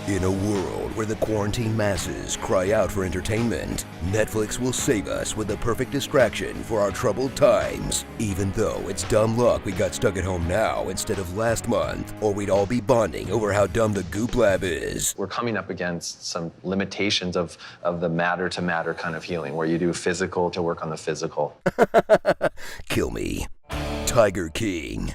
In a world where the quarantine masses cry out for entertainment, Netflix will save us with the perfect distraction for our troubled times. Even though it's dumb luck we got stuck at home now instead of last month, or we'd all be bonding over how dumb the Goop Lab is. We're coming up against some limitations of the matter-to-matter kind of healing, where you do physical to work on the physical. Kill me. Tiger King.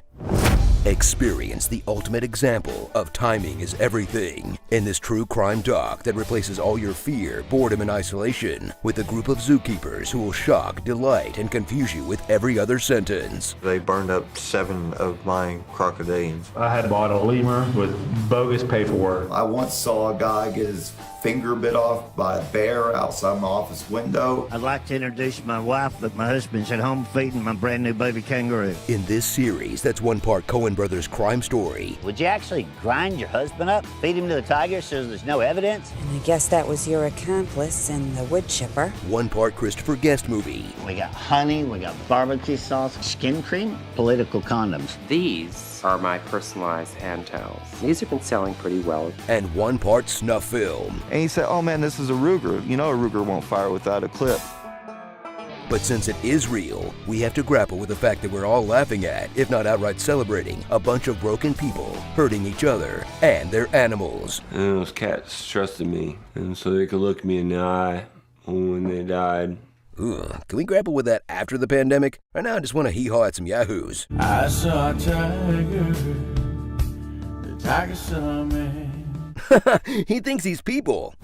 Experience the ultimate example of timing is everything in this true crime doc that replaces all your fear, boredom, and isolation with a group of zookeepers who will shock, delight, and confuse you with every other sentence. They burned up 7 of my crocodilians. I had bought a lemur with bogus paperwork. I once saw a guy get his finger bit off by a bear outside my office window. I'd like to introduce my wife, but my husband's at home feeding my brand new baby kangaroo. In this series, that's one part Coen Brothers crime story. Would you actually grind your husband up, feed him to the tiger so there's no evidence? And I guess that was your accomplice and the wood chipper. One part Christopher Guest movie. We got honey, we got barbecue sauce, skin cream, political condoms. These are my personalized hand towels. These have been selling pretty well. And one part snuff film. And he said, oh man, this is a Ruger. You know a Ruger won't fire without a clip. But since it is real, we have to grapple with the fact that we're all laughing at, if not outright celebrating, a bunch of broken people hurting each other and their animals. And those cats trusted me, and so they could look me in the eye when they died. Ugh, can we grapple with that after the pandemic? Right now I just want to hee-haw at some yahoos. I saw a tiger, the tiger saw me. He thinks he's people.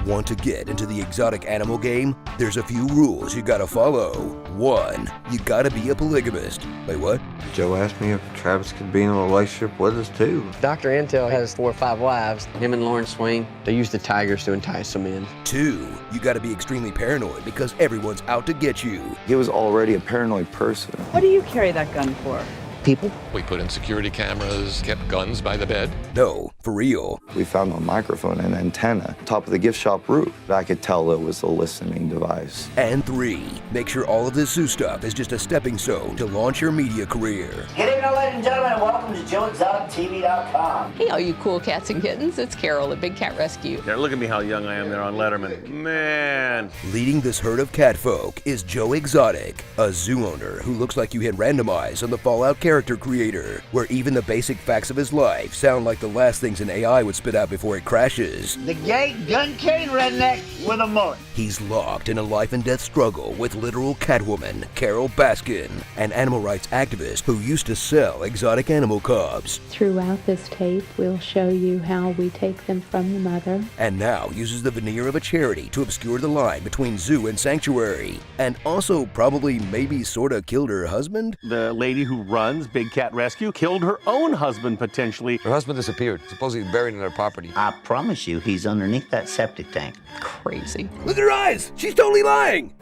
Want to get into the exotic animal game? There's a few rules you gotta follow. 1, you gotta be a polygamist. Wait, what? Joe asked me if Travis could be in a relationship with us too. Dr. Intel has 4 or 5 wives. Him and Lauren Swain, they use the tigers to entice them in. 2, you gotta be extremely paranoid because everyone's out to get you. He was already a paranoid person. What do you carry that gun for? People? We put in security cameras, kept guns by the bed. No, for real. We found a microphone and antenna top of the gift shop roof. I could tell it was a listening device. And 3, make sure all of this zoo stuff is just a stepping stone to launch your media career. Good evening, ladies and gentlemen, and welcome to JoeExoticTV.com. Hey, all you cool cats and kittens, it's Carol at Big Cat Rescue. Yeah, look at me how young I am there on Letterman. Man. Leading this herd of catfolk is Joe Exotic, a zoo owner who looks like you hit randomize on the Fallout character creator, where even the basic facts of his life sound like the last things an AI would spit out before it crashes. The gay gun-carrying redneck with a mullet. He's locked in a life and death struggle with literal Catwoman, Carol Baskin, an animal rights activist who used to sell exotic animal cubs. Throughout this tape, we'll show you how we take them from the mother. And now uses the veneer of a charity to obscure the line between zoo and sanctuary. And also probably maybe sorta killed her husband? The lady who runs Big Cat Rescue killed her own husband, potentially. Her husband disappeared, supposedly buried in their property. I promise you, he's underneath that septic tank. Crazy. Look at her eyes! She's totally lying!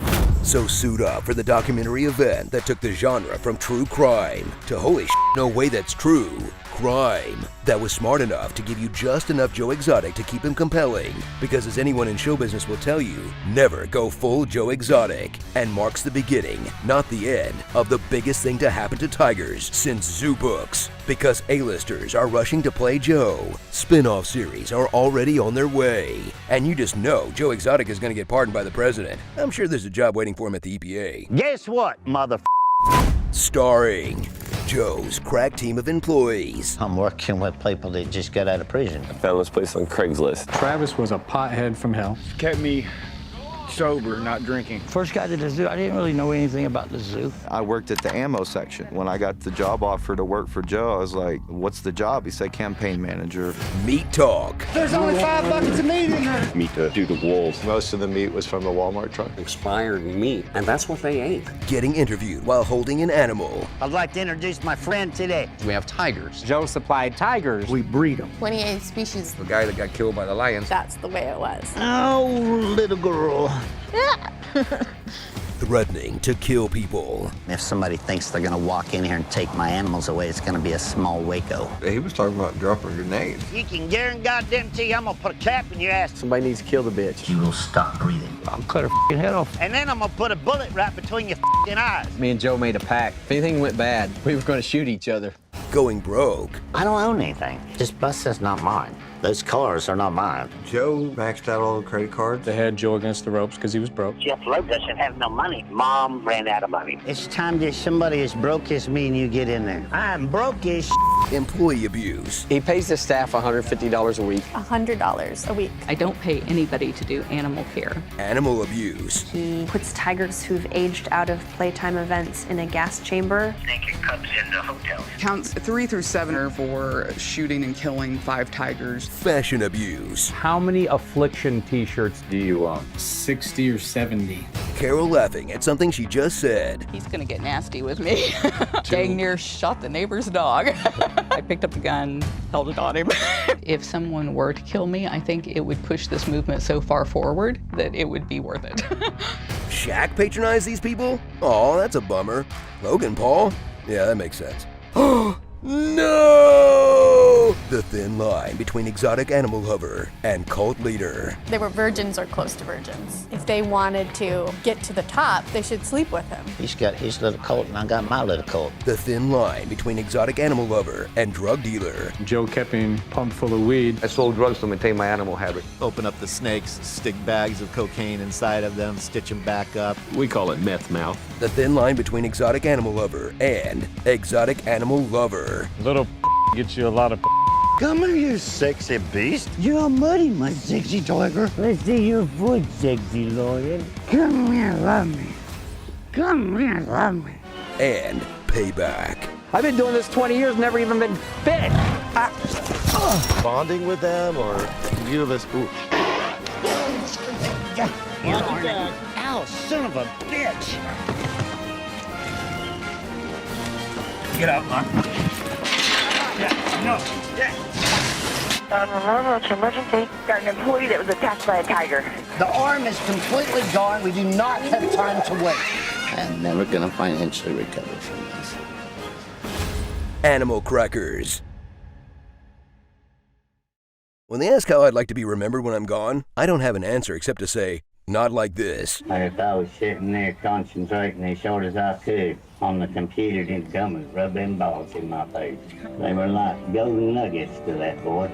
So suit up for the documentary event that took the genre from true crime to holy shit, no way that's true. Crime that was smart enough to give you just enough Joe Exotic to keep him compelling, because as anyone in show business will tell you, never go full Joe Exotic, and marks the beginning, not the end, of the biggest thing to happen to tigers since zoo books, because A-listers are rushing to play Joe. Spin-off series are already on their way, and you just know Joe Exotic is going to get pardoned by the president. I'm sure there's a job waiting for him at the EPA. Guess what, mother? Starring Joe's crack team of employees. I'm working with people that just got out of prison. I found this place on Craigslist. Travis was a pothead from hell. Kept me sober, not drinking. First got to the zoo, I didn't really know anything about the zoo. I worked at the ammo section. When I got the job offer to work for Joe, I was like, what's the job? He said campaign manager. Meat Talk. There's only 5 buckets of meat in there. Meet the Duke of Wolves. Most of the meat was from the Walmart truck. Expired meat, and that's what they ate. Getting interviewed while holding an animal. I'd like to introduce my friend today. We have tigers. Joe supplied tigers. We breed them. 28 species. The guy that got killed by the lions. That's the way it was. Oh, little girl. Threatening to kill people. If somebody thinks they're gonna walk in here and take my animals away, it's gonna be a small Waco. He was talking about dropping grenades. You can guarantee I'm gonna put a cap in your ass. Somebody needs to kill the bitch. You will stop breathing. I'll cut her head off. And then I'm gonna put a bullet right between your eyes. Me and Joe made a pact. If anything went bad, we were going to shoot each other. Going broke. I don't own anything. This bus is not mine. Those cars are not mine. Joe maxed out all the credit cards. They had Joe against the ropes because he was broke. Jeff Lowe doesn't have no money. Mom ran out of money. It's time that somebody as broke as me and you get in there. I'm broke as Employee abuse. He pays the staff $150 a week. $100 a week. I don't pay anybody to do animal care. Animal abuse. He puts tigers who've aged out of playtime events in a gas chamber. Taking cubs into hotels. Counts 3 through 7 are for shooting and killing 5 tigers. Fashion abuse. How many Affliction t-shirts do you own? 60 or 70. Carol laughing at something she just said. He's gonna get nasty with me. Dang near shot the neighbor's dog. I picked up the gun, held it on him. If someone were to kill me, I think it would push this movement so far forward that it would be worth it. Shaq patronized these people? Aw, that's a bummer. Logan Paul? Yeah, that makes sense. No! The thin line between exotic animal lover and cult leader. They were virgins or close to virgins. If they wanted to get to the top, they should sleep with him. He's got his little cult and I got my little cult. The thin line between exotic animal lover and drug dealer. Joe kept him pumped full of weed. I sold drugs to maintain my animal habit. Open up the snakes, stick bags of cocaine inside of them, stitch them back up. We call it meth mouth. The thin line between exotic animal lover and exotic animal lover. Little gets you a lot of. Come here, you sexy beast. You're all muddy, my sexy tiger. Let's see your foot, sexy lawyer. Come here, love me. Come here, love me. And payback. I've been doing this 20 years, never even been bit. Bonding with them or you this. Ooh. Ow, son of a bitch. Get out, Mark. No. It's emergency. Got an employee that was attacked by a tiger. The arm is completely gone. We do not have time to wait. I'm never gonna financially recover from this. Animal crackers. When they ask how I'd like to be remembered when I'm gone, I don't have an answer except to say, not like this. Like if I was sitting there concentrating as short as I could on the computer, didn't come and rub them balls in my face. They were like golden nuggets to that boy.